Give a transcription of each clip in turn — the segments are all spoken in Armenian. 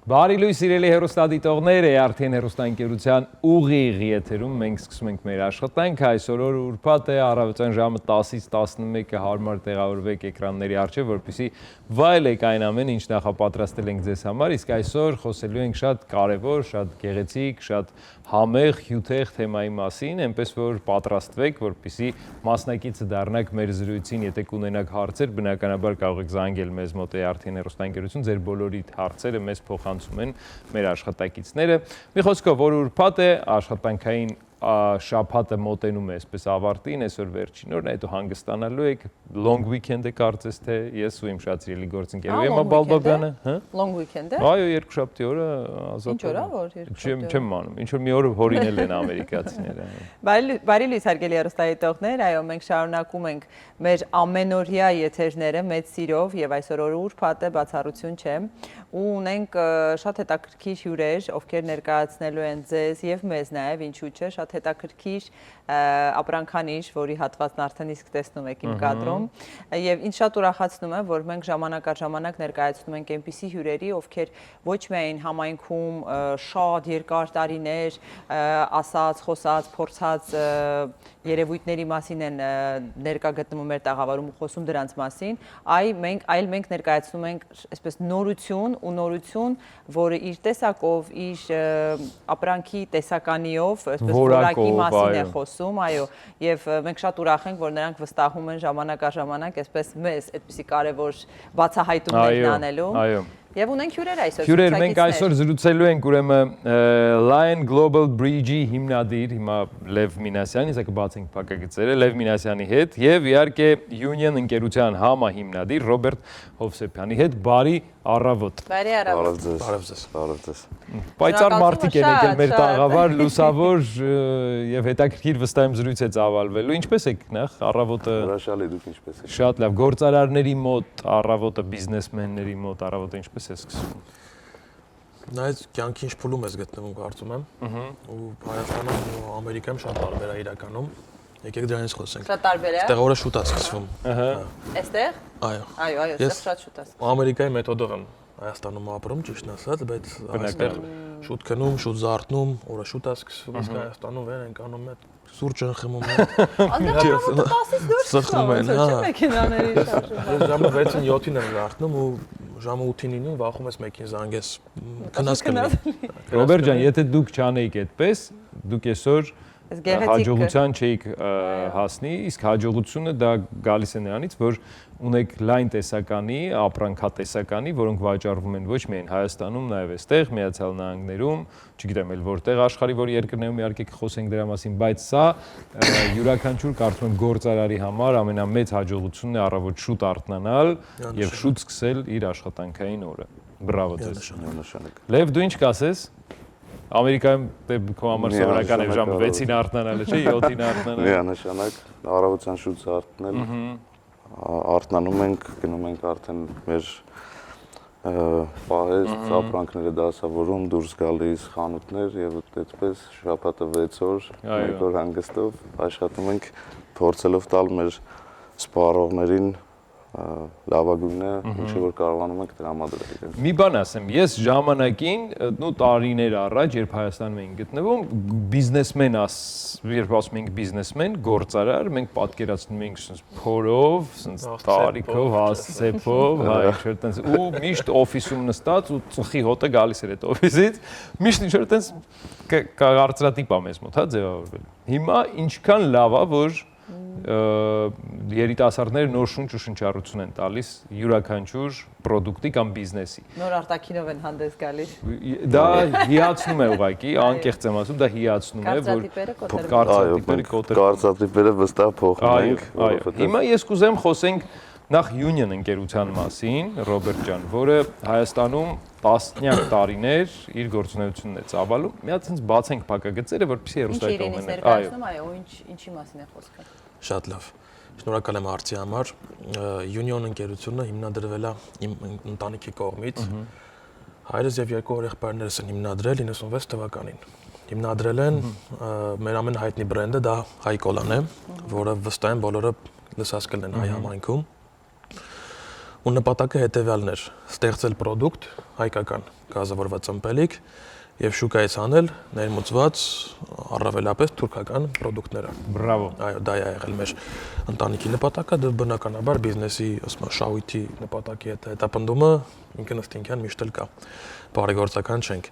Բարի լույս սիրելի հեռուստադիտողներ, արդեն հեռուստաընկերության ուղիղ եթերում մենք սկսում ենք մեր աշխատանքը, այսօր ուրբաթ է, առավոտյան ժամը 10-ից 11-ը հարմար տեղավորվեք էկրանների առջև, որպեսզի վայելեք այն ամենը, ինչ նախապատրաստել ենք ձեզ համար, իսկ այսօր խոսելու ենք շատ կարևոր, շատ գեղեցիկ, շատ համեղ, հյութեղ թեմայի մասին, այնպես որ պատրաստվեք, որպեսզի մասնակիցը դառնաք մեր զրույցին, եթե կունենաք հարցեր, բնականաբար կարող եք զանգել մեզ մոտ արդեն հեռուստաընկերություն, ձեր բոլորի հարցերը մեզ փոխանցում են մեր աշխատակիցները։ Մի խոսքով, որ ուրբաթ է, աշխատանքային շաբաթը մոտենում է այսպես ավարտին, այսօր վերջին օրն է, հետո հանգստանալու եք, long weekend է կարծես թե, ես ու իմ շատ սիրելի գործընկերուհի Էմմա Բալբաբյանը, հա? Long weekend է։ Այո, երկուշաբթի օրը ազատ։ Ինչ օր է, որ երկուշաբթի։ Չեմ անում, ինչ որ մի օր հորինել են ամերիկացիները։ Բարի լույս հարգելի հեռուստադիտողներ, այո, մենք շարունակում ենք մեր ամենօրյա եթերները մեծ սիրով եւ այսօր ուրբաթ է, բացառություն չէ, ու ունենք շատ հետաքրքիր հյուրեր, ովքեր ներկայացնելու են ձեզ եւ մեզ նաեւ, ինչու՞ չէ, շատ հետաքրքիր ապրանքանիշ, որի հատվածն արդեն իսկ տեսնում եք իմ կադրում, եւ ինձ շատ ուրախացնում է, որ մենք ժամանակ առ ժամանակ ներկայացնում ենք այնպիսի հյուրերի, ովքեր ոչ միայն համայնքում շատ երկար տարիներ ասած, խոսած, փորձած երևույթների մասին են ներկա գտնվում մեր տաղավարում ու խոսում դրանց մասին, այլ մենք ներկայացնում ենք այսպես նորություն, որը իր տեսակով, իր ապրանքի տեսականիով, այսպես որակի մասին է խոսում, այո, եւ մենք շատ ուրախ ենք, որ նրանք վստահում են ժամանակ առ ժամանակ, այսպես մեզ այդպիսի կարևոր բացահայտումներ անելու։ Այո։ Եվ ունենք հյուրեր այսօր։ Հյուրեր, մենք այսօր զրուցելու ենք ուրեմն Lion Global Bridge-ի հիմնադիր, հիմա Լև Մինասյանի, սա կբացենք փակագծերը, Լև Մինասյանի հետ եւ իհարկե Union ընկերության համահիմնադիր Ռոբերտ Հովսեփյանի հետ։ Բարի առավոտ։ Բարի առավոտ։ Բարև ձեզ։ Պայծառ մարդիկ են եկել մեր տաղավար, լուսավոր եւ հետաքրքիր վստահ եմ զրույց է ծավալվելու։ Ինչպես եք նախ առավոտը։ Հրաշալի, դուք ինչպես եք։ Շատ լավ, գործարարների մոտ առավոտը, բիզնեսմենների մոտ առավոտը ինչպես է սկսվում։ Նայած կյանքի ինչ փուլում ես գտնվում, կարծում եմ։ Ու Հայաստանում ու Ամերիկայում շատ տարբեր է իրականում։ Եկեք դրանից խոսենք։ Շատ տարբեր է։ Այստեղ օրը շուտ է սկսվում։ Այստեղ։ Այո։ Այո, այստեղ շատ շուտ է։ Ամերիկայի մեթոդով եմ Հայաստանում ապրում, ճիշտն ասած, բայց այստեղ շուտ քնում, շուտ զարթնում, օրը շուտ է սկսվում, իսկ Հայաստանում վեր ենք անում այդ սուրճ են խմում են։ Անդրադառնալու 10-ից դուրս սխում են, հա։ Մեքենաների շարժումը։ Ժամը 6-ին 7-ին եմ զարթնում ու ժամը 8-ին 9-ին վախում ես մեկին զանգես քնած կլինի։ Ռոբերտ ջան, եթե դուք չանեիք այդպես, դուք այսօր հաջողության չէիք հասնի, իսկ հաջողությունը դա գալիս է նրանից, որ ունեք լայն տեսականի, ապրանքատեսականի, որոնք վաճառվում են ոչ միայն Հայաստանում, նաև այստեղ, Միացյալ Նահանգներում, չգիտեմ էլ որտեղ աշխարհի որ երկրներում իհարկե կխոսենք դրա մասին, բայց սա յուրաքանչյուր կարծում եմ գործարարի համար ամենամեծ հաջողությունն է առավոտ շուտ արթնանալ եւ շուտ սկսել իր աշխատանքային օրը։ Բրավո ձեզ։ Լև, դու ինչ կասես։ Ամերիկայում քո համար սովորական է ժամը 6-ին արթնանալը, չէ՞, 7-ին արթնանալը։ Միանշանակ առավոտյան շուտ զարթնել, արթնանում ենք, գնում ենք արդեն մեր պահեստ, ապրանքները դասավորում, դուրս գալիս խանութներ եւ այդպես շաբաթը 6 օր, մեկ օր հանգստով աշխատում ենք, փորձելով տալ մեր սպառողներին լավագույնը, ինչը որ կարողանում ենք տրամադրել։ Մի բան ասեմ, ես ժամանակին, տարիներ առաջ, երբ Հայաստանում էինք գտնվում, բիզնեսմեն, երբ ասում ենք բիզնեսմեն, գործարար, մենք պատկերացնում էինք փորով, տարիքով, հասցեփով, ինչ-որ տենց ու միշտ օֆիսում նստած ու ծխի հոտը գալիս էր այդ օֆիսից, միշտ ինչ-որ տենց կարծրատիպ է մեզ մոտ, հա, ձևավորվել։ Հիմա ինչքան լավ է, որ երիտասարդները նոր շունչ ու շնչառություն են տալիս յուրաքանչյուր պրոդուկտի կամ բիզնեսի։ Նոր արտաքինով են հանդես գալիս։ Դա հիացնում է ուղղակի, անկեղծ եմ ասում, դա հիացնում է, որ կարծրատիպերը վստահ փոխում ենք։ Հիմա ես կուզեմ խոսենք նախ Union ընկերության մասին, Ռոբերտ ջան, որը Հայաստանում տասնյակ տարիներ իր գործունեությունն է ծավալում։ Մի հատ ինձ բացենք փակագծերը, որպեսզի հեռուստայտողներն այո, ինչի մասին է խոսքը։ Շատ լավ։ Շնորհակալ եմ հարցի համար։ Union ընկերությունը հիմնադրվել է իմ ընտանիքի կողմից։ Հայրս եւ երկու եղբայրներս են հիմնադրել 96 թվականին։ Հիմնադրել են մեր ամենահայտնի բրենդը դա Հայկոլան է, որը վստահ եմ բոլորը լսած կլինեն հայ համայնքում։ ու նպատակը հետևյալն էր՝ ստեղծել product, հայկական գազավորված ըմպելիք եւ շուկայից անել ներմուծված առավելապես թուրքական product-ները։ Բրավո։ Այո, դա է եղել մեր ընտանիքի նպատակը, դա բնականաբար բիզնեսի, ասում եմ, շահույթի նպատակի հետ հետապնդումը ինքնըստինքյան միշտ էլ կա։ Բարեգործական չենք։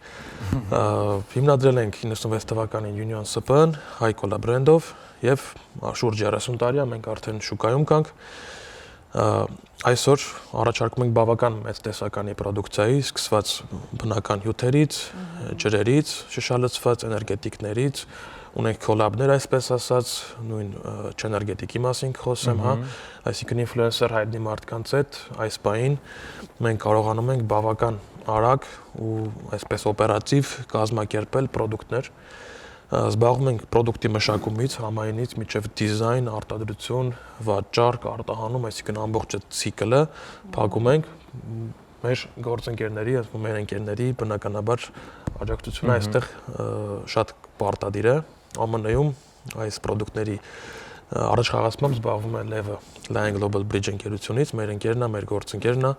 Հիմնադրել ենք 96 թվականին Union SP-ն, Հայկոլա բրենդով եւ շուրջ 30 տարի մենք արդեն շուկայում կանք։ Այսօր առաջարկում ենք բավական մեծ տեսականի պրոդուկցիայի, սկսված բնական հյութերից, ջրերից, շշալցված էներգետիկներից, ունենք քոլաբներ, այսպես ասած, նույն չէներգետիկի մասին խոսեմ, հա, այսինքն ինֆլուենսեր հայտնի մարդկանց հետ այս պահին մենք կարողանում ենք բավական արագ ու այսպես օպերատիվ կազմակերպել պրոդուկտներ։ Զբաղվում ենք պրոդուկտի մշակումից, համայնից մինչև դիզայն, արտադրություն, վաճառք, արտահանում, այսինքն ամբողջ ցիկլը փակում ենք մեր գործընկերների, ասում մեր ընկերների բնականաբար աջակցությունը այստեղ շատ պարտադիր է։ ԱՄՆ-ում այս պրոդուկտների առաջխաղացմամբ զբաղվում է Լևը, Lion Global Bridge ընկերությունից, մեր ընկերն է, մեր գործընկերն է,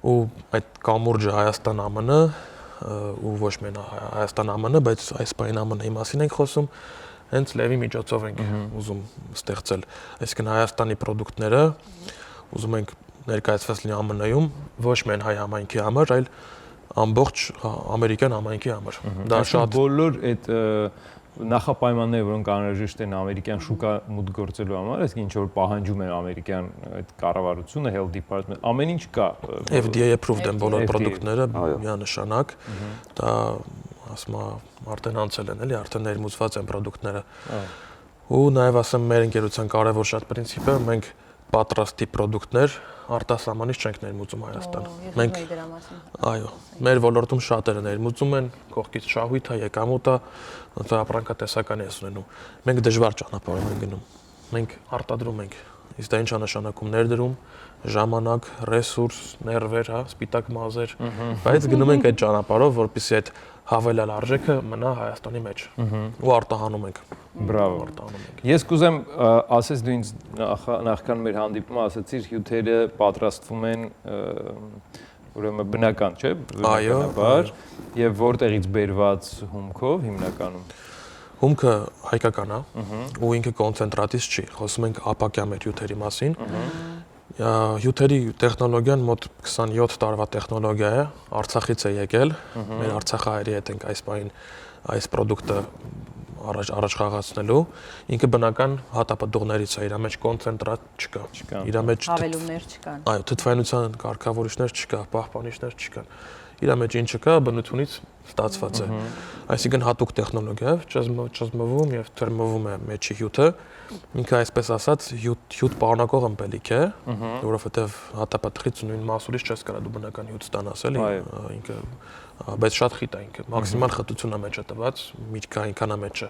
ու այդ կամուրջը Հայաստան ԱՄՆ ու ոչ միայն Հայաստան ԱՄՆ, բայց այս պահին ԱՄՆ-ի մասին ենք խոսում, հենց Լևի միջոցով ենք ուզում ստեղծել, այսինքն Հայաստանի պրոդուկտները ուզում ենք ներկայացված լինի ԱՄՆ-ում ոչ միայն հայ համայնքի համար, այլ ամբողջ ամերիկյան համայնքի համար։ Դա շատ բոլոր այդ նախապայմանները, որոնք անհրաժեշտ են ամերիկյան շուկա մուտք գործելու համար, այսինքն ինչ որ պահանջում է ամերիկյան այդ կառավարությունը, Health Department, ամեն ինչ կա։ FDA approved են բոլոր պրոդուկտները միանշանակ։ Դա ասում եմ արդեն անցել են, էլի, արդեն ներմուծված են պրոդուկտները։ Ու նաև ասեմ մեր ընկերության կարևոր շատ պրինցիպը, մենք պատրաստի պրոդուկտներ արտասահմանից չենք ներմուծում Հայաստան։ Մենք այո, մեր ոլորտում շատերը ներմուծում են, կողքից շահույթ է, եկամուտ է, ապրանքատեսական է ունենում։ Մենք դժվար ճանապարհով ենք գնում։ Մենք արտադրում ենք։ Իսկ դա ինչ է նշանակում ներդրում, ժամանակ, ռեսուրս, ներվեր, հա, սպիտակ մազեր, բայց գնում ենք այդ ճանապարհով, որպեսզի այդ հավելյալ արժեքը մնա Հայաստանի մեջ ու արտահանում ենք։ Բրավո, արտահանում ենք։ Ես կուզեմ ասես դու ինձ նախքան մեր հանդիպումը ասացիր հյութերը պատրաստվում են ուրեմն բնական, չէ՞, բնականաբար, եւ որտեղից բերված հումքով հիմնականում։ Հումքը հայկական է ու ինքը կոնցենտրատից չի, խոսում ենք ապակյա մեր հյութերի մասին։ Հյութերի տեխնոլոգիան մոտ 27 տարվա տեխնոլոգիա է, Արցախից է եկել, մեր արցախահայերի հետ ենք այս պահին այս պրոդուկտը առաջ խաղացնելու, ինքը բնական հատապտուղներից է, իր մեջ կոնցենտրատ չկա, իր մեջ հավելումներ չկան։ Այո, թթվայնության կարգավորիչներ չկա, պահպանիչներ չկան։ Իր մեջ ինչը կա, բնությունից ստացված է։ Այսինքն հատուկ տեխնոլոգիա է, ճզմվում եւ թրմվում է մեջի հյութը։ Ինքը այսպես ասած հյութ պարունակող ըմպելիք է, որովհետեւ հատապտղից նույն մասուրից չես կարող դու բնական հյութ ստանաս, էլի, ինքը բայց շատ խիտ է ինքը, մաքսիմալ խտություն է մեջը տված, միջկա այնքան է մեջը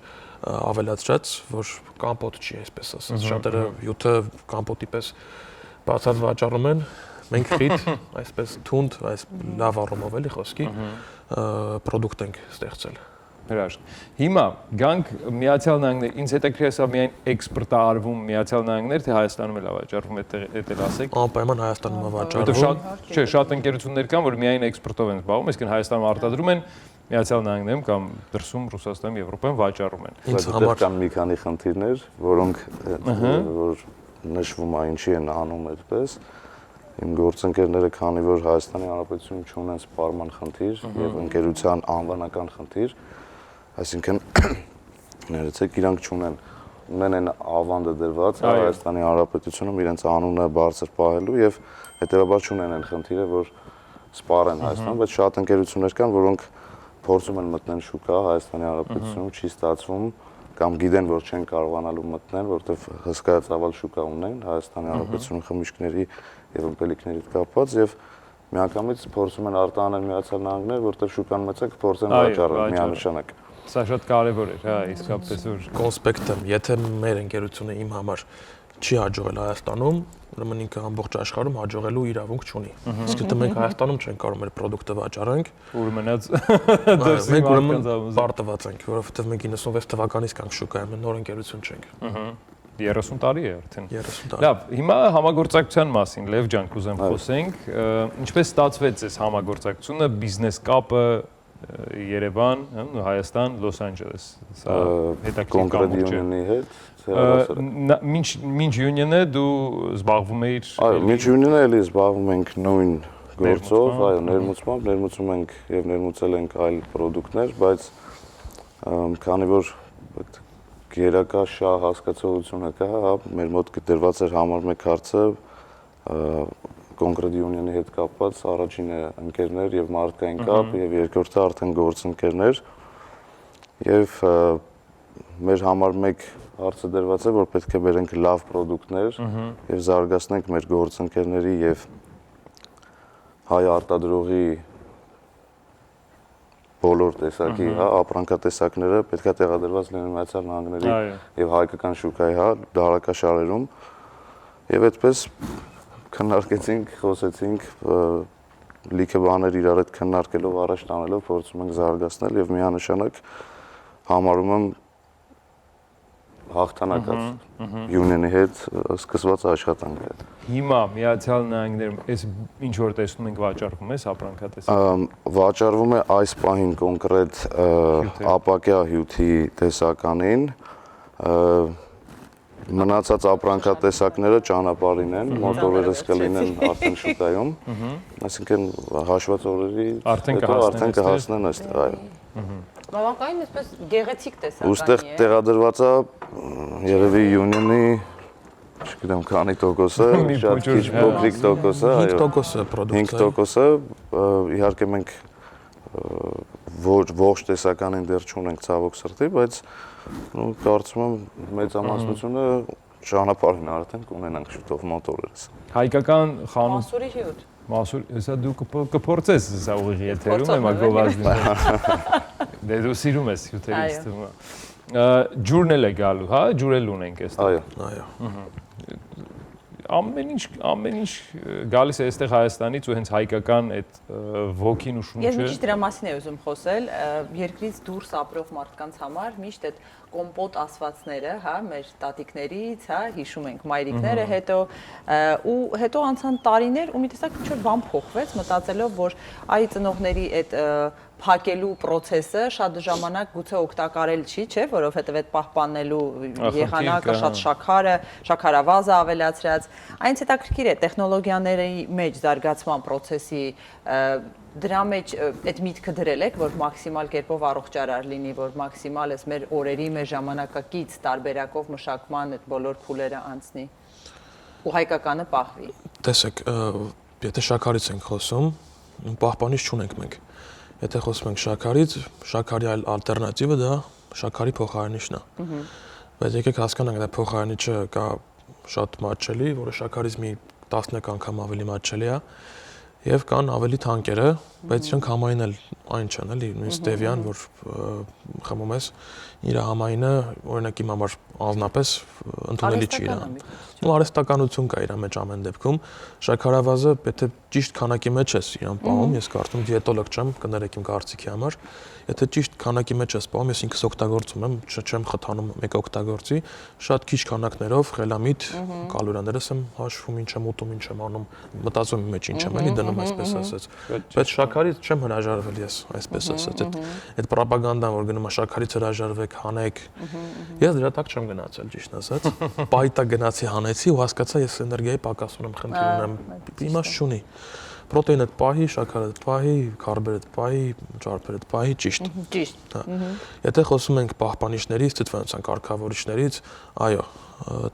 ավելացրած, որ կամպոտ չի, այսպես ասած։ Շատերը հյութը կամպոտի պես բացած վաճառում են, մենք խիտ, այսպես թունդ, այս լավ առումով էլի խոսքի, պրոդուկտ ենք ստեղծել։ Հրաշք։ Հիմա գանք Միացյալ Նահանգներ, ինձ հետաքրքիր է միայն էքսպորտը արվում Միացյալ Նահանգներ, թե Հայաստանում էլ վաճառվում, այդ էլ ասեք։ Անպայման Հայաստանում է Որտեղ վաճառվում։ չէ, շատ ընկերություններ կան, որ միայն էքսպորտով են զբաղվում, այսինքն Հայաստանում արտադրում են, Միացյալ Նահանգներում կամ դրսում Ռուսաստանում, Եվրոպայում վաճառում են։ Ինձ համար կան մի քանի խնդիրներ, որոնք որ նշվում է ինչի են անում այդպես։ Իմ գործընկերները, քանի որ Հայաստանի Հանրապետությունում չունեն սպառման խնդիր եւ ընկերության անվանական խնդիր, այսինքն ներեցեք իրանք չունեն, ունեն այն ավանդը դրված Հայաստանի Հանրապետությունում իրենց անունը բարձր պահելու եւ հետեւաբար չունեն այն խնդիրը, որ սպառեն Հայաստանում, բայց շատ ընկերություններ կան, որոնք փորձում են մտնել շուկա Հայաստանի Հանրապետությունում, չի ստացվում կամ գիտեն, որ չեն կարողանալու մտնել, որովհետեւ հսկայածավալ շուկա ունեն Հայաստանի Հանրապետությունում խմիչքների եւ ըմպելիքների կապված եւ միանգամից փորձում են արտահանել Միացյալ Նահանգներ, որտեղ շուկան մեծ է, կփորձեն վաճառել միանշանակ։ Սա շատ կարևոր է, հա, իսկապես որ կոնսպեկտը, եթե մեր ընկերությունը իմ համար չի հաջողել Հայաստանում, ուրեմն ինքը ամբողջ աշխարհում հաջողելու իրավունք չունի։ Իսկ եթե մենք Հայաստանում չենք կարող մեր պրոդուկտը վաճառենք, ուր մնաց մենք ուրեմն պարտված ենք, որովհետև մենք 96 թվականից կանք շուկայում, նոր ընկերություն չենք։ 30 տարի է արդեն։ 30 տարի։ Լավ, հիմա համագործակցության մասին Լև ջան կուզեմ խոսենք, ինչպես ստացվեց այս համագործակցությունը, բիզնես կապը Երևան, Հայաստան, Լոս Անջելես։ Սա հետաքրքիր կամուրջ է։ Մինչ յունիոնը դու զբաղվում էիր։ Այո, մինչ յունիոնը էլի զբաղվում ենք նույն գործով, այո, ներմուծմամբ, ներմուծում ենք եւ ներմուծել ենք այլ ապրանքներ, բայց քանի որ այդ գերակա շահ հասկացողությունը կա, հա, մեր մոտ դրված էր համար 1 հարցը կոնկրետ յունիոնի հետ կապված, առաջինը ընկերներ եւ մարդկային կապ եւ երկրորդը արդեն գործընկերներ եւ մեր համար 1 հարցը դրված է, որ պետք է բերենք լավ ապրանքներ եւ զարգացնենք մեր գործընկերների եւ հայ արտադրողի բոլոր տեսակի, հա, ապրանքատեսակները պետք է տեղադրված լինեն Միացյալ Նահանգների եւ հայկական շուկայի, հա, դարակաշարերում եւ այդպես քննարկեցինք, խոսեցինք, լիքը բաներ իրար հետ քննարկելով, առաջ տանելով, փորձում ենք զարգացնել եւ միանշանակ համարում եմ հաղթանակած յունիոնի հետ սկսված աշխատանքը։ Հիմա Միացյալ Նահանգներում այս ինչ որ տեսնում ենք վաճառվում է ապրանքատեսակ։ Վաճառվում է այս պահին կոնկրետ ապակյա հյութի տեսականին, մնացած ապրանքատեսակները ճանապարհին են, մոտորերս կլինեն արդեն շուկայում, այսինքն հաշված օրերի արդեն կհասնեն այստեղ, այո։ Բավականին այսպես գեղեցիկ տեսականի է։ Ուստեղ տեղադրված է երևի յունիոնի, չգիտեմ քանի տոկոսը, շատ քիչ փոքրիկ տոկոսը, այո։ 5% պրոդուկցիա։ 5% իհարկե մենք ողջ տեսականին դեռ չունենք ցավոք սրտի, բայց կարծում եմ մեծամասնությունը ճանապարհին արդեն կունենանք շուտով մոտորերս։ Հայկական խանութ Մասուրի հյութ։ Մասուր, հեսա դու կփորձես սա ուղիղ եթերում եմ գովազդին։ Դե դու սիրում ես հյութերից թվում է։ Ջուրն էլ է գալու, հա, ջուր էլ ունենք այստեղ։ Այո։ Ամեն ինչ գալիս է այստեղ Հայաստանից ու հենց հայկական այդ ոգին ու շունչը։ Ես միշտ դրա մասին եմ ուզում խոսել, երկրից դուրս ապրող մարդկանց համար միշտ այդ կոմպոտ ասվածները, հա, մեր տատիկներից, հա, հիշում ենք մայրիկները, հետո անցան տարիներ ու մի տեսակ ինչ որ բան փոխվեց, մտածելով, որ այ ծնողների այդ փակելու process-ը շատ ժամանակ գուցե օգտակարել չի, չէ, որովհետև այդ պահպանելու եղանակը շատ շաքարավազը ավելացրած, այնց հետաքրքիր է տեխնոլոգիաների մեջ զարգացման process-ի դրա մեջ այդ միտքը դրել եք, որ մաքսիմալ կերպով առողջարար լինի, որ մաքսիմալ էս մեր օրերի, մեր ժամանակակից տարբերակով մշակման այդ բոլոր փուլերը անցնի ու հայկականը պահվի։ Տեսեք, եթե շաքարից ենք խոսում, պահպանիչ չունենք մենք։ Եթե խոսում ենք շաքարից, շաքարի այլ ալտերնատիվը դա շաքարի փոխարինիչն է։ Բայց եկեք հասկանանք, դա փոխարինիչը կա շատ մատչելի, որը շաքարից մի 11 անգամ ավելի մատչելի է, եւ կան ավելի թանկերը, բայց իրենք համային էլ այն չեն, էլի, նույն ստևիան, որ խմում ես, իր համայինը օրինակ իմ համար անznապես ընդունելի չի իրան։ Ու արհեստականություն կա իր մեջ ամեն դեպքում։ Շաքարավազը պետք է ճիշտ քանակի մեջ ես իրան պահում, ես կարծում դիետոլոգ չեմ, կներեք իմ կարծիքի համար։ Եթե ճիշտ քանակի մեջ ես պահում, ես ինքս օգտագործում եմ, չեմ խթանում մեկ օգտագործի, շատ քիչ քանակներով խելամիտ կալորիաներս եմ հաշվում, ինչ եմ ուտում, ինչ եմ անում, մտածում եմ մեջ ինչ եմ էլի դնում այսպես ասած։ Բայց շաքարից չեմ հրաժարվել ես, այսպես ասած։ Այդ ռոպագանդան, որ գնում է շաքարից հրաժարվեք, հանեք։ Ես դրա տակ չեմ գնացել, ճիշտ ասած։ Պայտա գնացի հանեցի ու հասկացա ես էներգիայի պակաս ունեմ, խնդիր ունեմ։ Իմաստ չունի։ Պրոտեինը պահի, շաքարը պահի, կարբերը պահի, ճարպերը պահի, ճիշտ։ Ճիշտ։ Եթե խոսում ենք պահպանիչներից, թթվանության կարգավորիչներից, այո,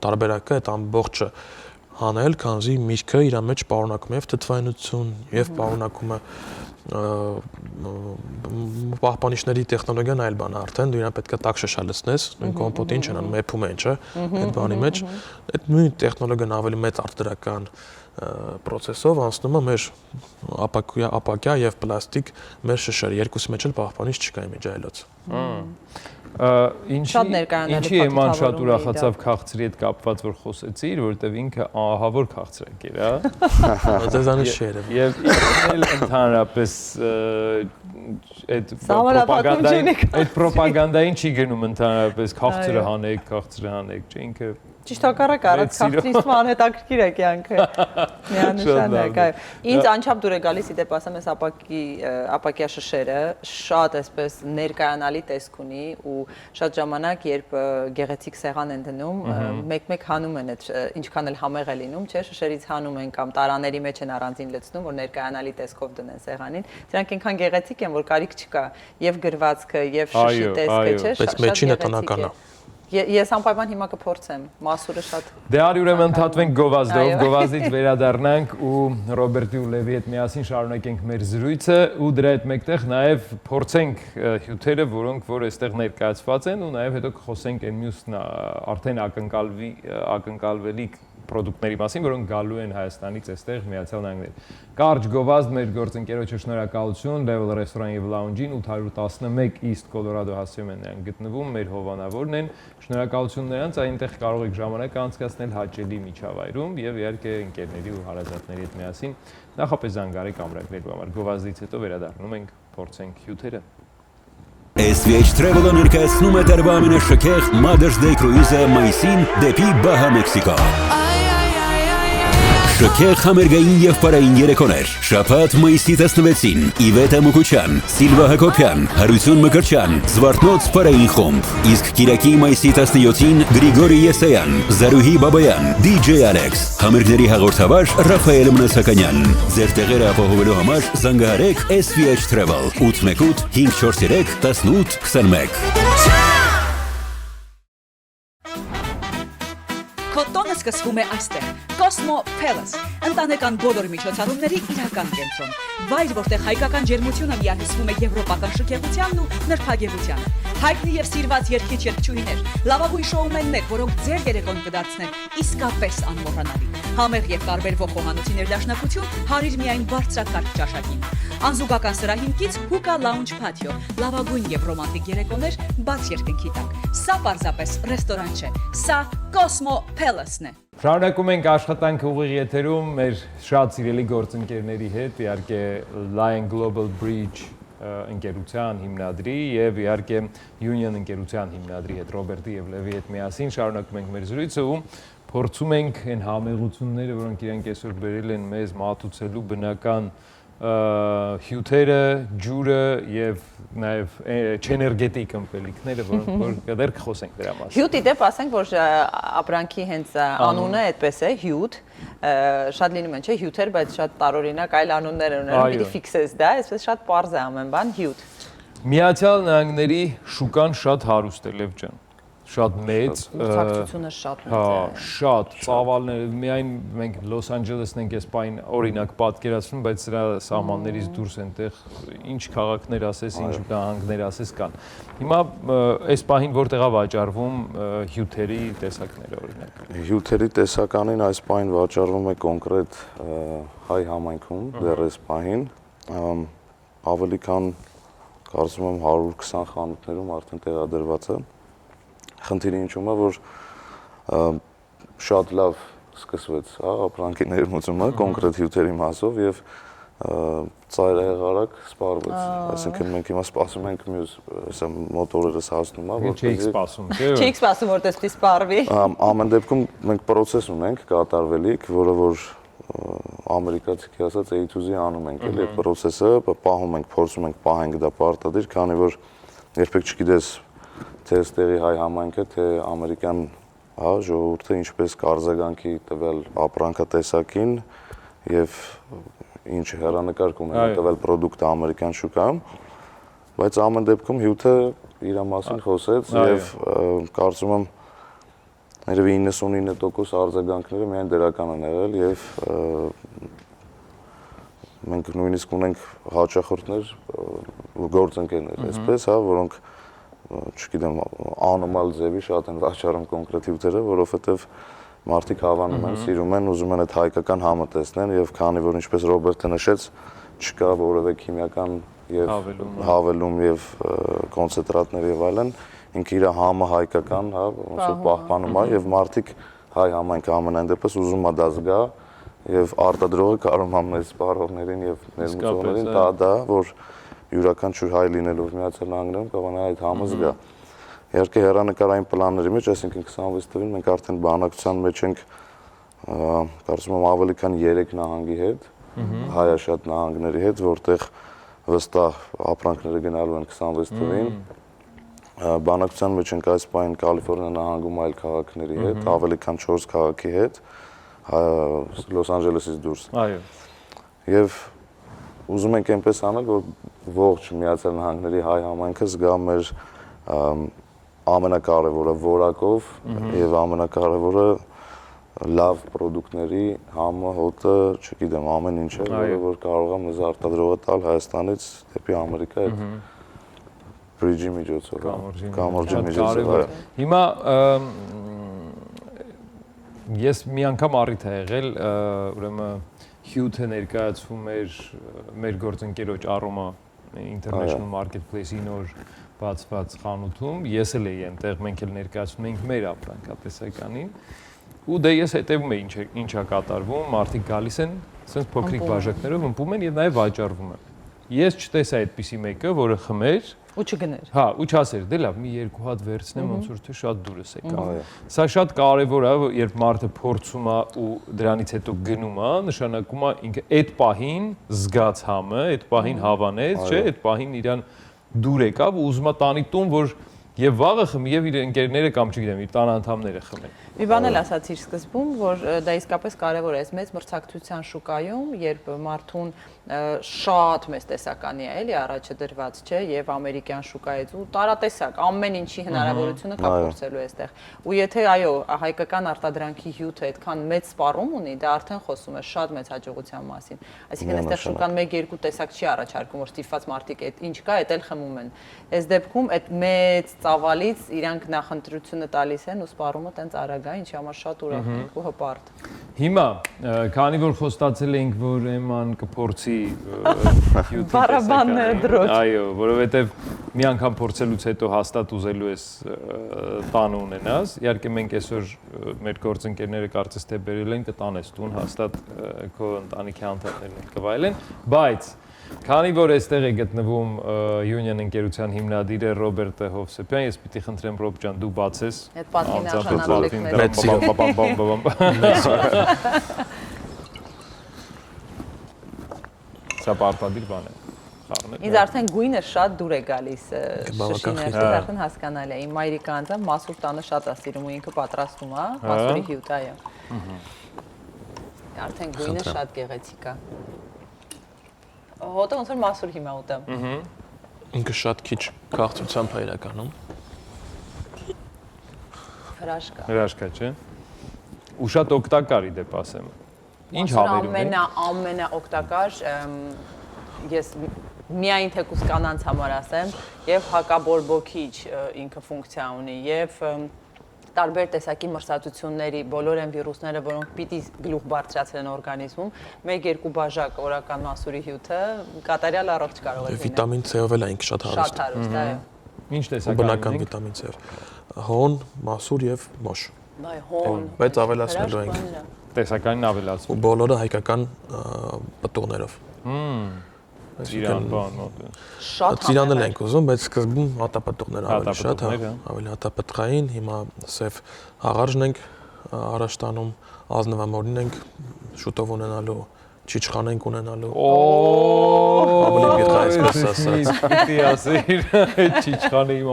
տարբերակը այդ ամբողջը հանել, քանզի միրգը իր մեջ պարունակում է եւ թթվայնություն, եւ պարունակում է պահպանիչների տեխնոլոգիան այլ բան է արդեն, դու իրան պետք է տաք շշալցնես, նույն կոմպոտին չեն անում, մեփում են, չէ՞, այդ բանի մեջ, այդ նույն տեխնոլոգիան ավելի մեծ արտադրական process-ով անցնում է մեր ապակյա եւ պլաստիկ մեր շշերը, երկուսի մեջ էլ պահպանիչ չկա իմիջայլոց։ Ինչի Էման շատ ուրախացավ քաղցրի հետ կապված որ խոսեցիր, որովհետև ինքը ահավոր քաղցրակ էր, հա։ Ձեզանից չի երևի։ Եվ ինքն էլ ընդհանրապես այդ պրոպագանդային չի գնում ընդհանրապես քաղցրը հանեք, չէ, ինքը Ճիշտ հակառակը առանց քաղցրիստը անհետաքրքիր է կյանքը։ Միանշանակ, այո։ Ինձ անչափ դուր է գալիս, իդեպ ասեմ, այս ապակյա շշերը շատ այսպես ներկայանալի տեսք ունի ու շատ ժամանակ, երբ գեղեցիկ սեղան են դնում, մեկ-մեկ հանում են այդ ինչքան էլ համեղ է լինում, չէ, շշերից հանում են կամ տարաների մեջ են առանձին լցնում, որ ներկայանալի տեսքով դնեն սեղանին։ Դրանք այնքան գեղեցիկ են, որ կարիք չկա եւ գրվածքը եւ շշի տեսքը, չէ, շատ մեջինը տնական է։ Ես անպայման հիմա կփորձեմ, մասուրը շատ։ Դե արի ուրեմն ընդհատվենք գովազդով, գովազդից վերադառնանք ու Ռոբերտի ու Լևի հետ միասին շարունակենք մեր զրույցը ու դրա հետ մեկտեղ նաև փորձենք հյութերը, որոնք որ այստեղ ներկայացված են ու նաև հետո կխոսենք այն մյուս արդեն ակնկալվելիք պրոդուկտների մասին, որոնք գալու են Հայաստանից այստեղ Միացյալ Նահանգներ։ Կարճ գովազդ մեր գործընկերոջը շնորհակալություն Level ռեստորան եւ լաունջին 811 East Colorado հասցեում են նրանք գտնվում, մեր հովանավորն են։ Շնորհակալություն նրանց, այնտեղ կարող եք ժամանակ անցկացնել հաճելի միջավայրում եւ իհարկե ընկերների ու հարազատների հետ միասին նախապես զանգարեք ամրագրելու համար։ Գովազդից հետո վերադառնում ենք, փորձենք հյութերը։ SVH Travel-ը ներկայացնում է տարվա ամենաշքեղ Mother's Day կրուիզը մայիսին դեպի Բահա Մեքսիկո։ Շքեղ համերգային եւ պարային երեկոներ։ Շաբաթ մայիսի 16-ին Իվետա Մուկուչյան, Սիլվա Հակոբյան, Հարություն Մկրտչյան, Զվարթնոց պարային խումբ։ Իսկ Կիրակի մայիսի 17-ին Գրիգորի Եսայան, Զարուհի Բաբայան, DJ Alex, համերգների հաղորդավար Ռաֆայել Մնացականյան։ Ձեր տեղերը ապահովելու համար զանգահարեք SVH Travel 818 543 1821։ Քոտոնը սկսվում է այստեղ։ Cosmo Palace, ընտանեկան բոլոր միջոցառումների իրական կենտրոն։ Վայր, որտեղ հայկական ջերմությունը միահյուսվում է եվրոպական շքեղությանն ու նրբագեղությանը։ Հայտնի եւ սիրված երգիչ-երգչուհիներ, լավագույն շոումեններ, որոնք ձեր երեկոն կդարձնեն իսկապես անմոռանալի։ Համեղ եւ տարբերվող խոհանոցի ներդաշնակություն հարիր միայն բարձրակարգ ճաշակին։ Անզուգական սրահինքից Hookah Lounge Patio, լավագույն եւ ռոմանտիկ երեկոներ բաց երկնքի տակ։ Սա պարզապես ռեստորան չէ, սա Cosmo Palace-ն է։ Շարունակում ենք աշխատանքը ուղիղ եթերում մեր շատ սիրելի գործընկերների հետ, իհարկե Lion Global Bridge ընկերության հիմնադրի եւ իհարկե Union ընկերության հիմնադրի հետ Ռոբերտի եւ Լևի հետ միասին շարունակում ենք մեր զրույցը ու փորձում ենք այն համեղությունները, որոնք իրենք այսօր բերել են մեզ մատուցելու բնական հյութերը, ջուրը եւ նաեւ չէներգետիկ ըմպելիքները, որոնք որ դեռ կխոսենք դրա մասին։ Հյութի դեպ ասենք, որ ապրանքի հենց անունը այդպես է, հյութ, շատ լինում են, չէ, հյութեր, բայց շատ տարօրինակ այլ անուններ ունեն, պիտի ֆիքսես դա, այսպես շատ պարզ է ամեն բան, հյութ։ Միացյալ Նահանգների շուկան շատ հարուստ է, Լև ջան։ Շատ մեծ, մրցակցությունը շատ մեծ է։ Շատ ծավալներ, միայն մենք Լոս Անջելեսն ենք այս պայն օրինակ պատկերացնում, բայց սրա սահմաններից դուրս այնտեղ ինչ քաղաքներ ասես, ինչ նահանգներ ասես կան։ Հիմա այս պահին որտեղ է վաճառվում հյութերի տեսակները օրինակ։ Հյութերի տեսականին այս պահին վաճառվում է կոնկրետ հայ համայնքում, դեռ այս պահին ավելի քան կարծում եմ 120 խանութներում արդեն տեղադրված է։ Խնդիրը ինչու՞մ է, որ շատ լավ սկսվեց, հա, ապրանքի ներմուծումը կոնկրետ հյութերի մասով եւ ծայրահեղարակ սպառվեց, այսինքն մենք հիմա սպասում ենք մյուս, ասեմ, մոտորերս հասնում է, որ չէիք սպասում, չէ՞։ Չէիք սպասում, որ դեսպի սպառվի։ Ամեն դեպքում մենք process ունենք կատարվելիք, որը որ ամերիկացիքի ասած A-to-Z անում ենք, էլի process-ը պահում ենք, փորձում ենք պահենք դա պարտադիր, քանի որ երբեք չգիտես թե այստեղի հայ համայնքը, թե ամերիկյան ժողովուրդը ինչպես կարձագանքի տվյալ ապրանքատեսակին եւ ինչ հեռանկար կունենա տվյալ պրոդուկտը ամերիկյան շուկայում, բայց ամեն դեպքում հյութը իր մասին խոսեց եւ կարծում եմ երևի 99% արձագանքները միայն դրական են եղել եւ մենք նույնիսկ ունենք հաճախորդներ, գործընկերներ, այսպես, հա, որոնք չգիտեմ, անոմալ ձևի շատ են վաճառում կոնկրետ հյութերը, որովհետև մարդիկ հավանում են, սիրում են, ուզում են այդ հայկական համը տեսնեն եւ քանի որ ինչպես Ռոբերտը նշեց, չկա որևէ քիմիական եւ հավելում եւ կոնցենտրատներ եւ այլն, ինքը իր համը հայկական, հա, ոնց որ պահպանում է եւ մարդիկ հայ համայնքը ամենայն դեպս ուզում է դա զգա եւ արտադրողը կարող է մեծ սպառողներին եւ ներմուծողներին տա դա, որ յուրաքանչյուր հայ լինելով Միացյալ Նահանգներում կողանա այդ համը զգա։ Իհարկե հեռանկարային պլանների մեջ, այսինքն 26 թվին մենք արդեն բանակցության մեջ ենք կարծում եմ ավելի քան 3 նահանգի հետ, հայաշատ նահանգների հետ, որտեղ վստահ ապրանքները գնալու են 26 թվին։ Բանակցության մեջ ենք այս պահին Կալիֆոռնիա նահանգում այլ քաղաքների հետ, ավելի քան 4 քաղաքի հետ, Լոս Անջելեսից դուրս։ Այո։ Եվ ուզում ենք այնպես անել, որ ողջ Միացյալ Նահանգների հայ համայնքը զգա մեր ամենակարևորը որակով եւ ամենակարևորը լավ պրոդուկտների համը, հոտը, չգիտեմ, ամեն ինչը, որ կարող է մեզ արտադրողը տալ Հայաստանից դեպի Ամերիկա այդ բրիջի միջոցով, կամուրջի միջոցով։ Հիմա ես մի անգամ առիթ է եղել, ուրեմն Հյութը ներկայացվում էր մեր գործընկերոջ Aroma International Marketplace-ի նոր բացված խանութում, ես էլ էի այնտեղ, մենք էլ ներկայացնում էինք մեր ապրանքատեսականին, ու դե ես հետևում էի ինչա կատարվում, մարդիկ գալիս են, ասենց փոքրիկ բաժակներով ըմպում են եւ նաեւ վաճառվում են։ Ես չտեսա այդպիսի մեկը, որը խմեր ու չգներ։ Հա, ու չասեր, դե լավ, մի երկու հատ վերցնեմ, ոնց որ թե շատ դուրս եկա։ Սա շատ կարևոր է, երբ մարդը փորձում է ու դրանից հետո գնում է, նշանակում է ինքը այդ պահին զգաց համը, այդ պահին հավանեց, չէ, այդ պահին իրան դուր եկավ ու ուզում է տանի տուն, որ եւ վաղը խմի եւ իր ընկերները կամ չգիտեմ, իր տան անդամները խմեն։ Մի բան էլ ասացիր սկզբում, որ դա իսկապես կարևոր է, այս մեծ մրցակցության շուկայում, երբ մարդուն շատ մեծ տեսականի է, էլի առաջը դրված, չէ, եւ ամերիկյան շուկայից ու տարատեսակ, ամեն ինչի հնարավորությունը կա փորձելու այստեղ։ Ու եթե այո, հայկական արտադրանքի հյութը այդքան մեծ սպառում ունի, դա արդեն խոսում է շատ մեծ հաջողության մասին։ Այսինքն այստեղ շուկան 1-2 տեսակ չի առաջարկում, որ ստիպված մարդիկ այդ ինչ կա, այդ էլ խմում են։ Այս դեպքում այդ մեծ ծավալից իրանք նախընտրությունը տալիս են ու սպառումը տենց արագ է, ինչի համար շատ ուրախ ենք ու հպարտ։ Հիմա, քանի որ խոստացել էինք, որ Էման կփորձի Բարաբանները դրոց։ Այո, որովհետև մի անգամ փորձելուց հետո հաստատ ուզելու ես տանը ունենաս։ Իհարկե մենք այսօր մեր գործընկերները կարծես թե բերել են կտանես տուն, հաստատ քո ընտանիքի անդամներն են կվայելեն, բայց քանի որ այստեղ է գտնվում Union ընկերության հիմնադիրը Ռոբերտ Հովսեփյան, ես պիտի խնդրեմ Ռոբ ջան, դու բացես։ Այդ պատկին արժանանալիքները։ Սա պարտադիր բան է։ Ինձ արդեն գույնը շատ դուր է գալիս շշիներից, արդեն հասկանալի է։ Իմ մայրիկը անձամբ մասուր տանը շատ է սիրում ու ինքը պատրաստում է, մասուրի հյութ, այո։ Արդեն գույնը շատ գեղեցիկ է։ Հոտը ոնց որ մասուր հիմա ուտեմ։ Ինքը շատ քիչ քաղցությամբ է իրականում։ Հրաշքա։ Հրաշքա, չէ։ Ու շատ օգտակար ի դեպ ասեմ։ Ինչ հավերում է։ Ամենաօգտակար ես միայն թեկուզ կանանց համար ասեմ, եւ հակաբորբոքիչ ինքը ֆունկցիա ունի, եւ տարբեր տեսակի մրցակցությունների բոլոր այն վիրուսները, որոնք պիտի գլուխ բարձրացնեն են օրգանիզմում, 1-2 բաժակ օրական մասուրի հյութը կատարյալ առողջ կարող է լինել։ Վիտամին C-ով էլ է ինքը շատ հարուստ։ Շատ հարուստ, այո։ Ինչ տեսականի բնական վիտամին C-ով։ Հոն, մասուր եւ մոշ։ Բայ հոն։ Բայց ավելացնելու ենք։ տեսականին ավելացում։ Ու բոլորը հայկական պտուղներով։ Ծիրան բան մոտ։ Շատ ծիրանել ենք ուզում, բայց սկզբում հատապտուղներ ավելի շատ, ավելի հատապտղային, հիմա սև հաղարժն ենք առաջ տանում, ազնվամորին ենք շուտով ունենալու, չիչխան ենք ունենալու։ Ավելի պիղա այսպես ասած։ Պիտի ասեիր, չիչխանը իմ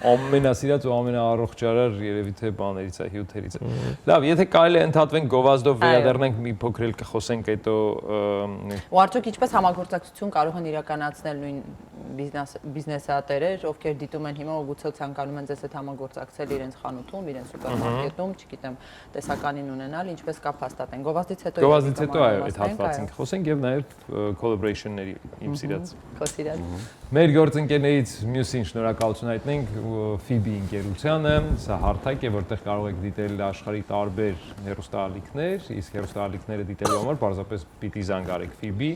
ամենասիրած ու ամենաառողջարար երևի թե բաներից է, հյութերից է։ Լավ, եթե կարելի է ընդհատվենք գովազդով վերադառնանք մի փոքր էլ կխոսենք հետո։ Ու արդյոք ինչպես համագործակցություն կարող են իրականացնել նույն բիզնեսատերեր, ովքեր դիտում են հիմա ու գուցե ցանկանում են ձեզ հետ համագործակցել իրենց խանութում, իրենց սուպերմարկետում, չգիտեմ, տեսականին ունենալ, ինչպես կապ հաստատեն։ Գովազդից հետո այո, այդ հատվածին կխոսենք եւ նաեւ collaboration-ների իմ սիրած։ Քո սիրած։ Մեր գործընկերներից մյուսին շնորհակալություն հայտնենք Phoebe ընկերությանը, սա հարթակ է, որտեղ կարող եք դիտել աշխարհի տարբեր հեռուստաալիքներ, իսկ հեռուստաալիքները դիտելու համար պարզապես պիտի զանգարեք Phoebe,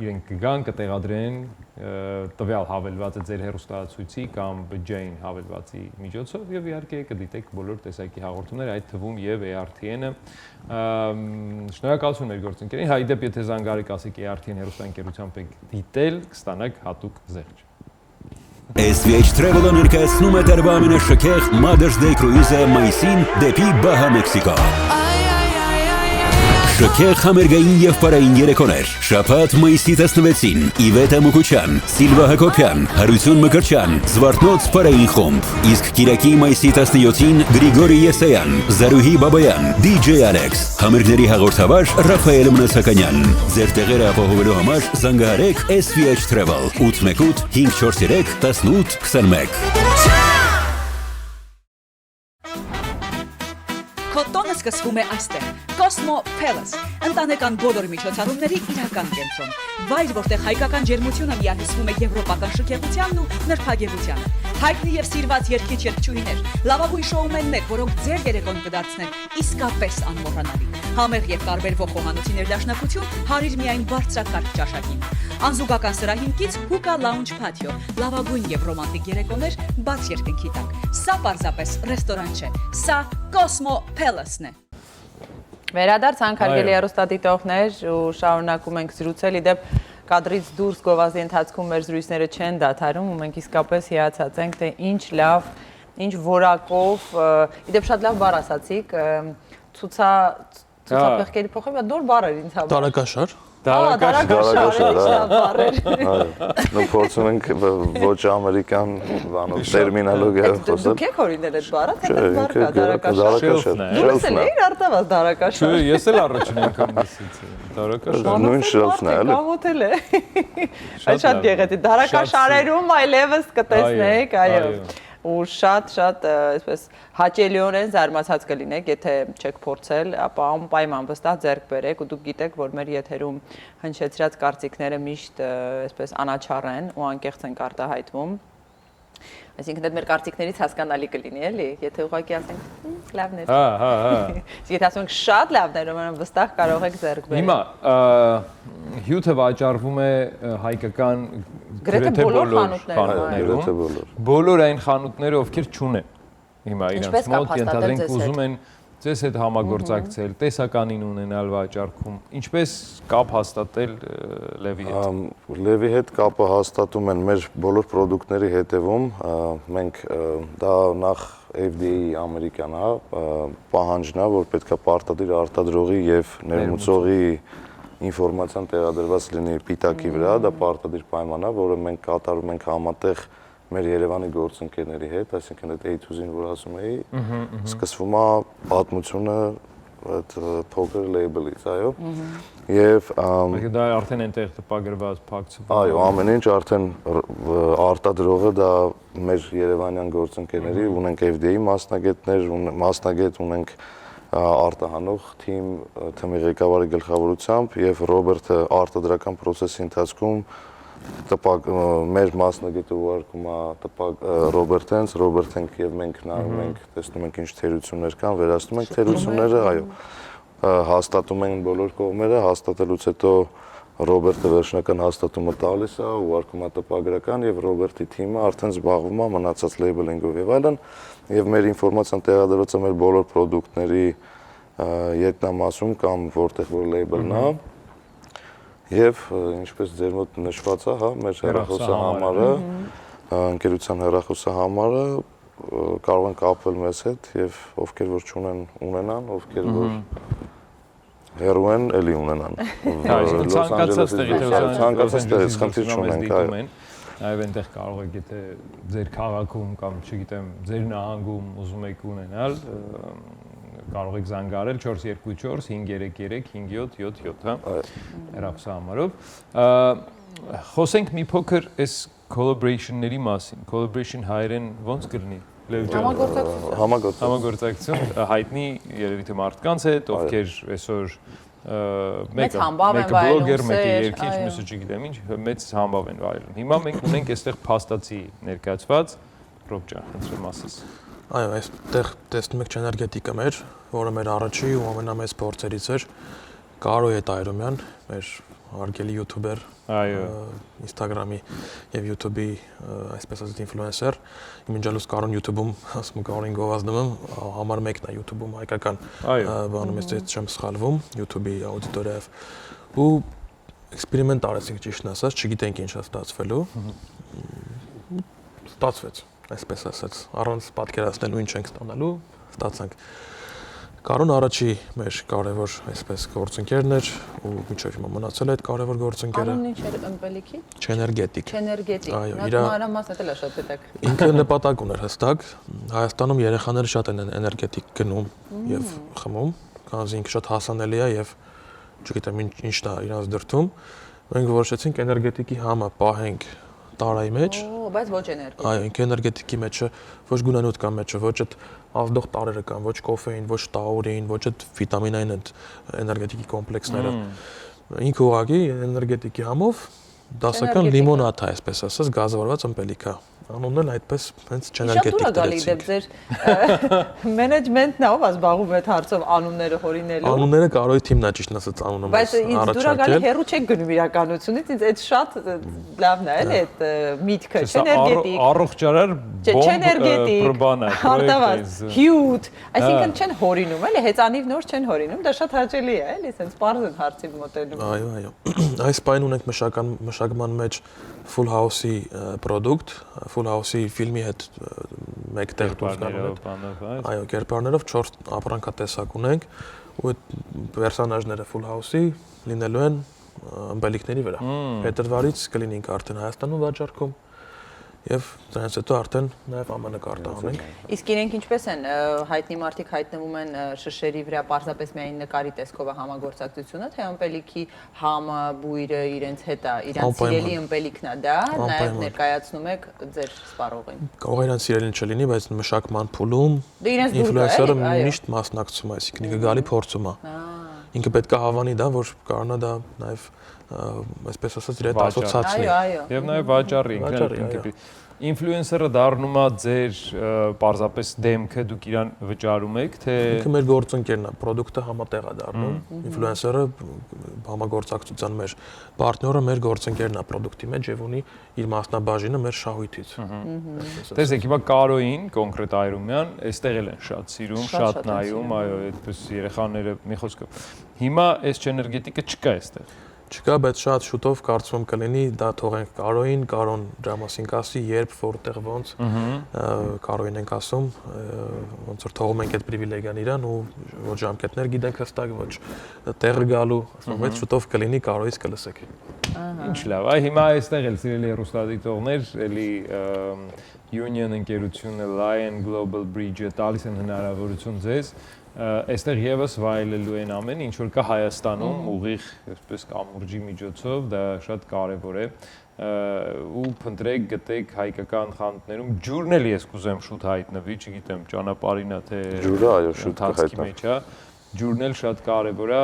իրենք կգան, կտեղադրեն տվյալ հավելվածը ձեր հեռուստացույցի կամ բջջային հավելվածի միջոցով եւ իհարկե կդիտեք բոլոր տեսակի հաղորդումներ, այդ թվում եւ ARTN-ը։ Շնորհակալություն մեր գործընկերին, հա իդեպ եթե զանգարեք ասեք ARTN հեռուստաընկերությամբ եք դիտել, կստանաք հատուկ զեղչ։ SVH Travel-ը ներկայացնում է տարվա ամենաշքեղ Mother's Day կրուիզը մայիսին դեպի Բահա Մեքսիկո։ Շքեղ համերգային եւ պարային երեկոներ։ Շաբաթ մայիսի 16-ին Իվետա Մուկուչյան, Սիլվա Հակոբյան, Հարություն Մկրտչյան, Զվարթնոց պարային խումբ։ Իսկ Կիրակի մայիսի 17-ին Գրիգորի Եսայան, Զարուհի Բաբայան, DJ Alex, համերգների հաղորդավար Ռաֆայել Մնացականյան։ Ձեր տեղերը ապահովելու համար զանգահարեք SVH Travel 818 543 1821։ Կոտոնը սկսվում է այստեղ։ Cosmo Palace, ընտանեկան բոլոր միջոցառումների իրական կենտրոն։ Վայր, որտեղ հայկական ջերմությունը միահյուսվում է եվրոպական շքեղությանն ու նրբագեղությանը։ Հայտնի եւ սիրված երգիչ-երգչուհիներ, լավագույն շոումեններ, որոնք ձեր երեկոն կդարձնեն իսկապես անմոռանալի։ Համեղ եւ տարբերվող խոհանոցի ներդաշնակություն հարիր միայն բարձրակարգ ճաշակին։ Անզուգական սրահին կից Hookah Lounge Patio, լավագույն եւ ռոմանտիկ երեկոներ բաց երկնքի տակ։ Սա պարզապես ռեստորան չէ, սա Cosmo Palace-ն է։ Վերադարձանք հարգելի հեռուստադիտողներ ու շարունակում ենք զրուցել իդեպ կադրից դուրս գովազդի ընթացքում մեր զրույցները չեն դադարում ու մենք իսկապես հիացած ենք թե ինչ լավ, ինչ որակով, իդեպ շատ լավ բառ ասացիք, ցուցափեղկերի փոխեմ, նոր բառ էր ինձ համար։ Տարակաշար։ Նու փորձում ենք ոչ ամերիկան բանով տերմինոլոգիայով խոսել։ Դուք եք օրինել այդ բառը, թե դա բառ կա դարակաշար։ Դուրս էլ էիր արտավազ դարակաշար։ Չէ, ես էլ առաջին անգամ լսեցի դարակաշար։ Նույն շրոցն է, էլի։ Կամոթել է։ Այդ շատ գեղեցիկ դարակաշարերում այլևս կտեսնեք, այո։ Ու շատ այսպես հաճելիորեն զարմացած կլինեք, եթե չեք փորձել, ապա անպայման վստահ ձեռք բերեք ու դուք գիտեք, որ մեր եթերում հնչեցրած կարծիքները միշտ այսպես անաչառ են ու անկեղծ են արտահայտվում։ Այսինքն այդ մեր կարծիքներից հասկանալի կլինի, էլի, եթե ուղղակի ասենք լավներ։ Եթե ասենք շատ լավներ, ուրեմն վստահ կարող եք ձեռք բերել։ Հիմա հյութը վաճառվում է հայկական գրեթե բոլոր խանութներում, բոլոր այն խանութները, ովքեր չունեն հիմա իրանց մոտ, ենթադրենք ուզում են ձեզ հետ համագործակցել, տեսականին ունենալ վաճառքում, ինչպես կապ հաստատել Լևի հետ։ Լևի հետ կապը հաստատում են մեր բոլոր պրոդուկտների հետևում, մենք դա նախ FDA ամերիկան է, պահանջն է, որ պետքա պարտադիր արտադրողի եւ ներմուծողի ինֆորմացիան տեղադրված լինի պիտակի վրա, դա պարտադիր պայման է, որը մենք կատարում ենք համատեղ մեր Երևանի գործընկերների հետ, այսինքն այդ A2Z-ին, որ ասում էի, սկսվում է պատմությունը այդ փոքր լեյբլից, այո։ Եվ դա արդեն այնտեղ տպագրված փակցվում։ Այո, ամեն ինչ արդեն արտադրողը դա մեր երևանյան գործընկերների, ունենք FDA մասնագետ ունենք արտահանող թիմ թմի ղեկավարի գլխավորությամբ եւ Ռոբերտը արտադրական process-ի ընթացքում մեր մասնագետը ուղարկում է Ռոբերտենք եւ մենք նայում ենք, տեսնում ենք ինչ թերություններ կան, վերացնում ենք թերությունները, այո, հաստատում ենք բոլոր կողմերը, հաստատելուց հետո Ռոբերտը վերջնական հաստատումը տալիս է, ուղարկում է տպագրական եւ Ռոբերտի թիմը արդեն զբաղվում է մնացած լեյբլինգով եւ այլն, եւ մեր ինֆորմացիան տեղադրված է մեր բոլոր պրոդուկտների ետնամասում կամ որտեղ որ լեյբլն է։ Եվ ինչպես ձեր մոտ նշված է, հա, մեր հեռախոսահամարը, ընկերության հեռախոսահամարը կարող են կապվել մեզ հետ եւ ովքեր որ չունեն, ունենան, ովքեր որ հեռու են, էլի ունենան։ Ցանկացած տեղից խնդիր չունենք, այո։ Այո, այնտեղ կարող եք, եթե ձեր քաղաքում կամ չգիտեմ, ձեր նահանգում ուզում եք ունենալ, կարող եք զանգարել 424 533 5777, հա, հեռախոսահամարով։ Խոսենք մի փոքր այս collaboration-ների մասին։ Collaboration հայերեն ոնց կլինի։ Համագործակցություն հայտնի երևի թե մարդկանց հետ, ովքեր այսօր մեկը բլոգեր, մեկը երգիչ, մյուսը չգիտեմ ինչ, մեծ համբավ են վայելում։ Հիմա մենք ունենք այստեղ փաստացի ներկայացված, Ռոբ ջան, խնդրեմ ասես։ Այո, այստեղ տեսնում եք էներգետիկը մեր, որը մեր առաջի ու ամենամեծ փորձերից էր, Կարո Եթայրոմյան, մեր հարգելի յութուբեր, այո, Instagram-ի եւ YouTube-ի, այսպես ասած ինֆլուենսեր, իմիջալուս Կարոն YouTube-ում, ասում Կարոն գովազդում, համար մեկն է YouTube-ում հայկական, բանում ես այդ չեմ սխալվում, YouTube-ի աուդիտորիայով ու էքսպերիմենտ արեցինք ճիշտն ասած, չգիտենք ինչ է ստացվելու։ Ստացվեց, այսպես ասած, առանց պատկերացնելու ինչ ենք ստանալու, ստացանք։ Կարոն առաջի մեր կարևոր այսպես գործընկերն էր ու մինչև հիմա մնացել է այդ կարևոր գործընկերը։ Անունն ինչ էր ըմպելիքի։ Չէներգետիկ։ Չէներգետիկ։ Այո, Նա մանրամասն էլ է շատ հետաքրքիր։ Ինքը նպատակ ուներ հստակ։ Հայաստանում երեխաները շատ են էներգետիկ գնում եւ խմում, քանզի ինքը շատ հասանելի է եւ չգիտեմ ինչն է իրանց դրդում։ Մենք որոշեցինք էներգետիկի համը պահենք տարայի մեջ։ Բայց ոչ էներգետիկ։ Այո, ինքը էներգետիկի մեջ է, ոչ գունանոթ կան մեջը, ոչ այդ ազդող տարրերը կան, ոչ կոֆեին, ոչ տաուրին, ոչ այդ վիտամինային այդ էներգետիկի կոմպլեքսները։ Ինքը ուղղակի էներգետիկի համով դասական լիմոնադ է, այսպես ասած, գազավորված ըմպելիք է։ Անունն էլ այդպես հենց չէներգետիկ դրեցինք։ Ձեր մենեջմենտն ով զբաղվում է այդ հարցով անունները հորինելու։ Անունները Կարոյի թիմն է ճիշտ ասած անունը բայց ինձ դուրա գալի հերու չեք գնում իրականությունից, ինձ այդ շատ լավն է, էլի այդ միտքը, չէներգետիկ։ Առողջարար չէներգետիկ, հարտավազ, հյութ, այսինքն չեն հորինում, էլի հեծանիվ նոր չեն հորինում, դա շատ հաճելի է, էլի, սենց պարզ են հարցին մոտենում։ Այո, այո։ Այս պայն ունենք մշակման մեջ Full House-ի product, Full House-ի ֆիլմի հետ մեկտեղ դուրս գալու։ Այո, կերպարներով 4 ապրանքատեսակ ունենք ու այդ պերսոնաժները Full House-ի լինելու են ըմպելիքների վրա։ Փետրվարից կլինի ինքը արդեն Հայաստանում վաճառքում եւ դրանից հետո արդեն նաեւ ԱՄՆ կարտահանենք։ Իսկ իրենք ինչպես են հայտնի մարդիկ հայտնվում են շշերի վրա պարզապես միայն նկարի տեսքով է համագործակցությունը, թե ըմպելիքի համը, բույրը իրենց հետ է, իրանց սիրելի ըմպելիքն է դա, նաեւ ներկայացնում եք ձեր սպառողին։ Կարող է իրանց սիրելին չլինի, բայց մշակման փուլում ինֆլուենսերը միշտ մասնակցում է, այսինքն ինքը գալի փորձում է։ Ինքը պետք է հավանի դա, որ կարողանա դա նաեւ այսպես ասած իր հետ ասոցիացնի։ Եվ նաև վաճառի ինքը ինֆլուենսերը դառնում է ձեր պարզապես դեմքը, դուք իրան վճարում եք, թե ինքը մեր գործընկերն է, պրոդուկտը համատեղ է դառնում։ Ինֆլուենսերը համագործակցության մեր պարտները մեր գործընկերն է պրոդուկտի մեջ եւ ունի իր մասնաբաժինը մեր շահույթից։ Տեսեք, հիմա Կարոյին կոնկրետ Այրումյան, այստեղ էլ են շատ սիրում, շատ նայում, այո, այդպես երեխաները մի խոսքով։ Հիմա այս չէներգետիկը չկա այստեղ։ Չկա, բայց շատ շուտով կարծում եմ կլինի, դա թողենք Կարոյին, Կարոն դրա մասին կասի, երբ, որտեղ, ոնց Կարոյին ենք ասում, ոնց որ թողում ենք այդ պրիվիլեգիան իրան ու ոչ ժամկետներ գիտենք հստակ, ոչ տեղը գալու, ասում եմ, շուտով կլինի Կարոյից կլսեք։ Ինչ լավ, այ հիմա այստեղ էլ սիրելի հեռուստադիտողներ, էլի Union ընկերությունը Lion Global Bridge-ը տալիս են հնարավորություն ձեզ այստեղ եւս վայելելու են ամեն ինչ որ կա Հայաստանում ուղիղ այսպես կամուրջի միջոցով դա շատ կարեւոր է ու փնտրեք գտեք հայկական խանութներում ջուրն էլ ես կուզեմ շուտ հայտնվի չգիտեմ ճանապարհին է թե ջուրը այո շուտ կհայտնվի ջուրն էլ շատ կարևոր է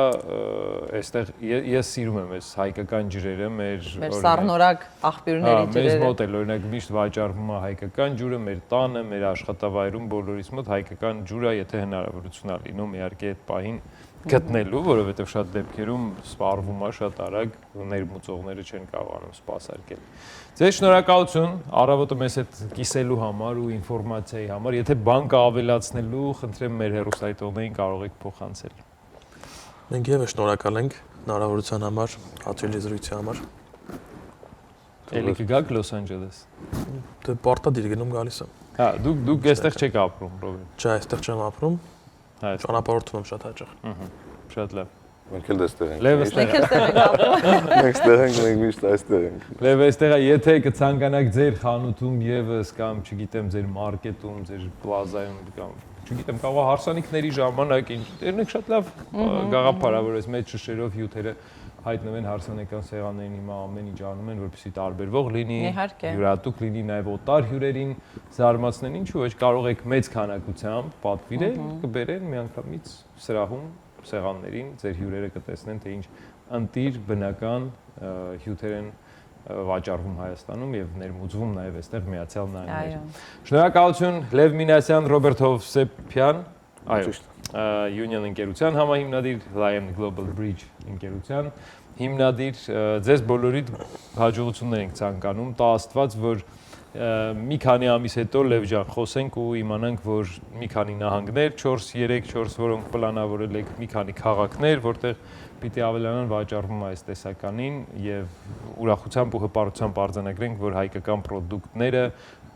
այստեղ ես սիրում եմ այս հայկական ջրերը մեր սառնորակ աղբյուրների ջրերը մեզ մոտ էլ օրինակ միշտ վաճառվում է հայկական ջուրը մեր տանը մեր աշխատավայրում բոլորիս մոտ հայկական ջուրը եթե հնարավորություն է լինում իհարկե այդ պահին գտնելու որովհետև շատ դեպքերում սպառվում է շատ արագ ներմուծողները չեն կարողանում սպասարկել Ձեզ շնորհակալություն առավոտը մեզ հետ կիսելու համար ու ինֆորմացիայի համար եթե բան կա ավելացնելու խնդրեմ մեր հեռուստադիտողներին կարող եք փոխանցել Մենք եւս շնորհակալ ենք հնարավորության համար հաճելի զրույցի համար Էլի կգաք Լոս Անջելես Դե պարտադիր գնում գալիս եմ Հա դուք այստեղ չեք ապրում Ռոբին Չէ այստեղ չեմ ապրում Ճանապարհորդում եմ շատ հաճախ Շատ լավ Մենք էլ այստեղ ենք Լև այստեղ ենք ապրում Մենք այստեղ ենք մենք միշտ այստեղ ենք Լև այստեղ եթե կցանկանաք ձեր խանութում եւս կամ չգիտեմ ձեր մարքետում ձեր պլազայում կամ չգիտեմ կարող հարսանիքների ժամանակ ինտերնետ շատ լավ գաղափար է որ այս մեծ շշերով հյութերը հայտնվեն հարսանեկան սեղաններին հիմա ամեն ինչ անում են որպեսզի տարբերվող լինի յուրատուկ լինի նաև օտար հյուրերին զարմացնեն ինչու ոչ կարող եք մեծ քանակությամբ պատվիրել կբերեն միանգամից սրահում սեղաններին ձեր հյուրերը կտեսնեն թե ինչ ընտիր բնական հյութեր են վաճառվում Հայաստանում եւ ներմուծվում նաեւ այստեղ Միացյալ Նահանգներ։ Շնորհակալություն Լև Մինասյան, Ռոբերտ Հովսեփյան, այո, Union ընկերության համահիմնադիր, Lion Global Bridge ընկերության հիմնադիր, ձեզ բոլորիդ հաջողություններ ենք ցանկանում, տա Աստված, որ մի քանի ամիս հետո Լև ջան խոսենք ու իմանանք, որ մի քանի նահանգներ, 4-3-4 որոնք պլանավորել եք, մի քանի քաղաքներ, որտեղ պիտի ավելանան վաճառվում այս տեսականին եւ ուրախությամբ ու հպարտությամբ արձանագրենք, որ հայկական ապրանքները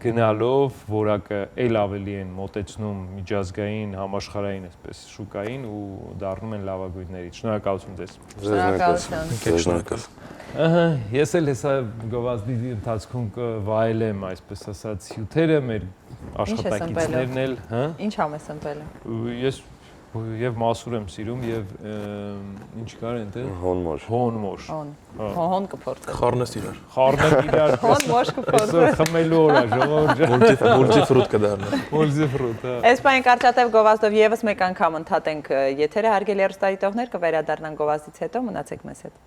գնալով որակը ել ավելի են մոտեցնում միջազգային, համաշխարհային այսպես շուկային ու դառնում են լավագույններից։ Շնորհակալություն ձեզ։ Շնորհակալություն։ Ահա, ես էլ հեսա գովազդի ընթացքում կվայելեմ, այսպես ասած, հյութերը, մեր աշխատակիցներն էլ, հա։ Ինչ ամ ես ըմպել։ Ես եւ մասուր եմ սիրում եւ ինչ կար այնտեղ Հոնմոր։ Հոնմոր։ Հոն կփորձել։ Խառնես իրար։ Խառնեմ իրար։ Հոն մոշ կփորձել։ Այսօր խմելու օր է, ժողովուրդ։ Մուլտիֆրուտ կդառնա։ Մոլզիֆրուտ, հա։ Այս բան կարճատև գովազդով եւս մեկ անգամ ընդհատենք եթերը հարգելի հեռուստադիտողներ կվերադառնան գովազդից հետո մնացեք մեզ հետ։